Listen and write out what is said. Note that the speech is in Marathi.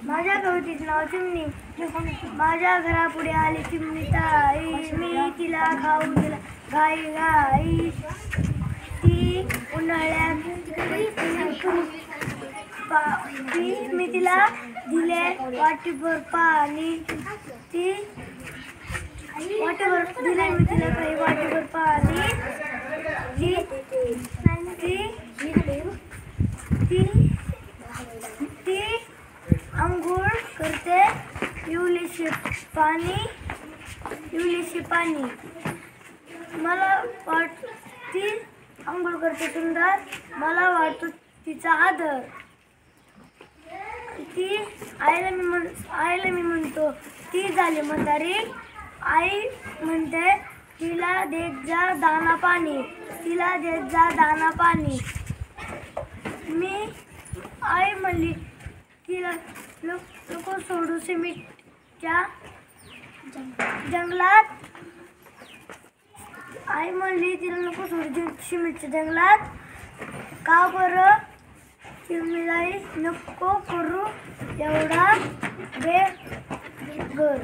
माझ्या कवितेचे नाव चिमणी. माझ्या घरापुढे आली चिमणी ताई, मी तिला खाऊ दिला घाई घाई. ती उन्हाळ्यात मी तिला दिले वाटीभर पाणी. ती वाटीभर दिले मी तिला काही वाटीभर पाणी. ती अंघोळ करते इवलीशी पाणी. मला ती अंघोळ करते सुंदर, मला वाटतो तिचा आदर. ती आईला मी म्हणतो ती झाली म्हातारी. आई म्हणते तिला देत जा दाना पाणी, तिला देत जा दाना पाणी. आई म्हणली तिला नको सोडू सिमेंटच्या जंगलात. आई म्हणली तिला नको सोडू सिमेंटच्या जंगलात. का बरं चिमणीलाई नको करू एवढा बेघर.